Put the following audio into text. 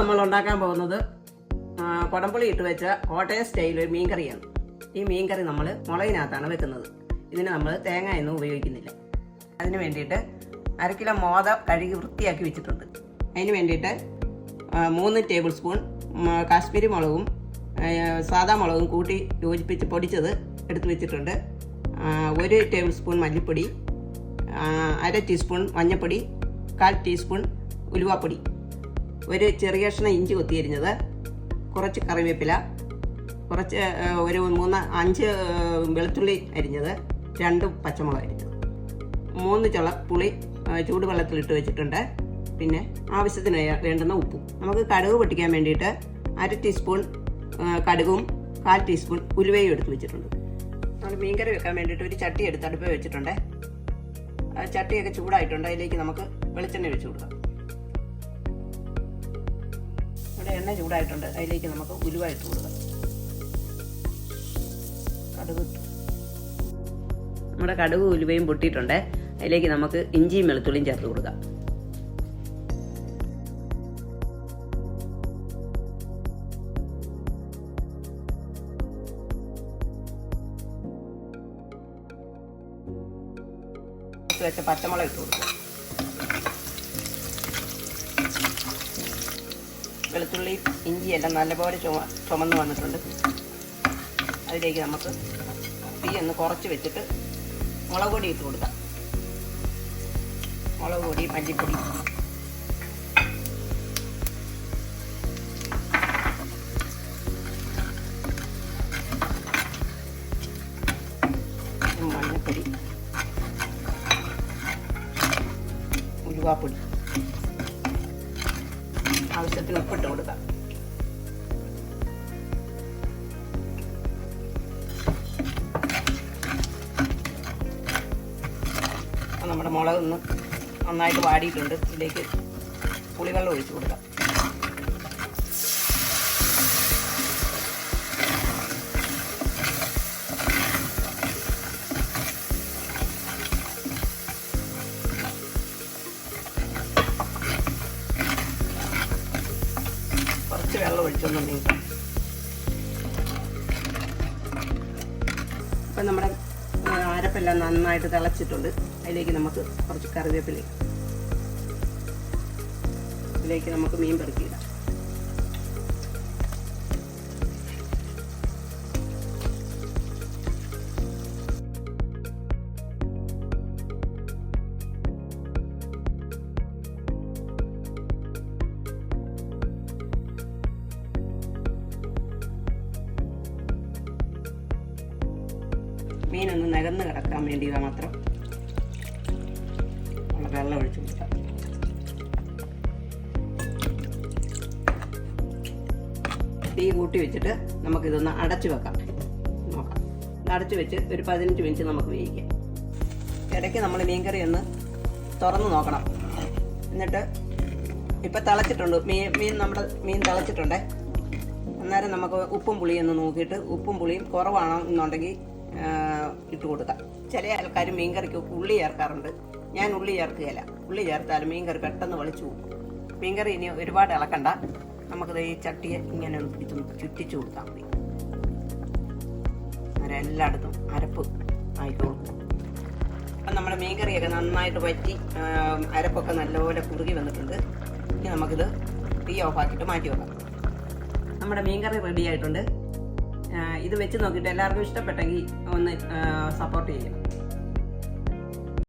നമ്മൾ ഉണ്ടാക്കാൻ പോകുന്നത് കുടംപുളി ഇട്ട് വെച്ച കോട്ടയം സ്റ്റൈൽ ഒരു മീൻകറിയാണ്. ഈ മീൻകറി നമ്മൾ മുളകിനകത്താണ് വെക്കുന്നത്. ഇതിന് നമ്മൾ തേങ്ങയൊന്നും ഉപയോഗിക്കുന്നില്ല. അതിന് വേണ്ടിയിട്ട് 1 കിലോ മോദ കഴുകി വൃത്തിയാക്കി വെച്ചിട്ടുണ്ട്. അതിന് വേണ്ടിയിട്ട് 3 ടേബിൾ സ്പൂൺ കാശ്മീരി മുളകും സാദാ മുളകും കൂട്ടി യോജിപ്പിച്ച് പൊടിച്ചത് എടുത്ത് വെച്ചിട്ടുണ്ട്. 1 ടേബിൾ സ്പൂൺ മല്ലിപ്പൊടി, 1/2 ടീസ്പൂൺ മഞ്ഞൾപ്പൊടി, 1/4 ടീസ്പൂൺ ഉലുവാപ്പൊടി, ഒരു ചെറിയ കഷ്ണം ഇഞ്ചി കൊത്തിയരിഞ്ഞത്, കുറച്ച് കറിവേപ്പില, കുറച്ച് ഒരു 5 വെളുത്തുള്ളി അരിഞ്ഞത്, 2 പച്ചമുളക് അരിഞ്ഞത്, 3 ചുള പുളി ചൂടുവെള്ളത്തിലിട്ട് വെച്ചിട്ടുണ്ട്. പിന്നെ ആവശ്യത്തിന് വേണ്ടുന്ന ഉപ്പും. നമുക്ക് കടുക് പൊട്ടിക്കാൻ വേണ്ടിയിട്ട് 1/2 ടീസ്പൂൺ കടുകും 1/4 ടീസ്പൂൺ ഉലുവയും എടുത്ത് വെച്ചിട്ടുണ്ട്. നമ്മൾ മീൻകറി വെക്കാൻ വേണ്ടിയിട്ട് ഒരു ചട്ടി എടുത്ത് അടുപ്പ് വെച്ചിട്ടുണ്ട്. ചട്ടിയൊക്കെ ചൂടായിട്ടുണ്ട്. അതിലേക്ക് നമുക്ക് വെളിച്ചെണ്ണ വെച്ച് കൊടുക്കാം. ഇവിടെ എണ്ണ ചൂടായിട്ടുണ്ട്. അതിലേക്ക് നമുക്ക് ഉലുവ ഇട്ട് കൊടുക്കാം. കടുക് ഇട്ടു. നമ്മുടെ കടുക് ഉലുവയും പൊട്ടിയിട്ടുണ്ട്. അതിലേക്ക് നമുക്ക് ഇഞ്ചിയും വെളുത്തുള്ളിയും ചേർത്ത് കൊടുക്കാം. വെച്ച പച്ചമുളക് ഇട്ട് കൊടുക്കുക. വെളുത്തുള്ളി ഇഞ്ചിയെല്ലാം നല്ലപോലെ ചുമന്ന് വന്നിട്ടുണ്ട്. അതിലേക്ക് നമുക്ക് തീ ഒന്ന് കുറച്ച് വെച്ചിട്ട് മുളക് പൊടി ഇട്ട് കൊടുക്കാം. മുളക് പൊടി, മല്ലിപ്പൊടി, മഞ്ഞൾപ്പൊടി, ഉലുവാപ്പൊടി, ആവശ്യത്തിന് ഉപ്പിട്ട് കൊടുക്കാം. നമ്മുടെ മുളക് ഒന്ന് നന്നായിട്ട് വാടിയിട്ടുണ്ട്. ഇതിലേക്ക് പുളിവെള്ളം ഒഴിച്ച് കൊടുക്കാം. കുറച്ച് വെള്ളം ഒഴിച്ചൊന്നും നീക്കാം. അപ്പം നമ്മുടെ അരപ്പെല്ലാം നന്നായിട്ട് തിളച്ചിട്ടുണ്ട്. അതിലേക്ക് നമുക്ക് കുറച്ച് കറിവേപ്പില, ഇതിലേക്ക് നമുക്ക് മീൻ പെറുക്കിയിടാം. മീനൊന്ന് നികന്ന് കിടക്കാൻ വേണ്ടി മാത്രം വെള്ളം ഒഴിച്ചു കൊടുക്കാം. തീ കൂട്ടി വെച്ചിട്ട് നമുക്കിതൊന്ന് അടച്ചു വെക്കാം. നോക്കാം. അടച്ചു വെച്ച് ഒരു 15 മിനിറ്റ് നമുക്ക് വേവിക്കാം. ഇടയ്ക്ക് നമ്മൾ മീൻകറി ഒന്ന് തുറന്ന് നോക്കണം. എന്നിട്ട് ഇപ്പം തിളച്ചിട്ടുണ്ട് നമ്മുടെ മീൻ തിളച്ചിട്ടുണ്ട്. അന്നേരം നമുക്ക് ഉപ്പും പുളിയും ഒന്ന് നോക്കിയിട്ട് ഉപ്പും പുളിയും കുറവാണെന്നുണ്ടെങ്കിൽ ഇട്ട് കൊടുക്കാം. ചില ആൾക്കാർ മീൻകറിക്ക് ഉള്ളി ചേർക്കാറുണ്ട്. ഞാൻ ഉള്ളി ചേർക്കുകയില്ല. ഉള്ളി ചേർത്താലും മീൻകറി പെട്ടെന്ന് വെളിച്ചു പോകും. മീൻകറി ഇനി ഒരുപാട് ഇളക്കണ്ട. നമുക്കത് ഈ ചട്ടിയെ ഇങ്ങനെ ഒന്ന് പിടിച്ചൊന്ന് ചുറ്റിച്ചു കൊടുത്താൽ മതി. അന്നേരം എല്ലായിടത്തും അരപ്പ് ആയിക്കോളും. അപ്പം നമ്മുടെ മീൻകറിയൊക്കെ നന്നായിട്ട് വറ്റി അരപ്പൊക്കെ നല്ലപോലെ കുറുകി വന്നിട്ടുണ്ട്. ഇനി നമുക്കിത് തീ ഓഫാക്കിയിട്ട് മാറ്റി വെക്കാം. നമ്മുടെ മീൻകറി റെഡി ആയിട്ടുണ്ട്. ഇത് വെച്ച് നോക്കിയിട്ട് എല്ലാവർക്കും ഇഷ്ടപ്പെട്ടെങ്കിൽ ഒന്ന് സപ്പോർട്ട് ചെയ്യാം.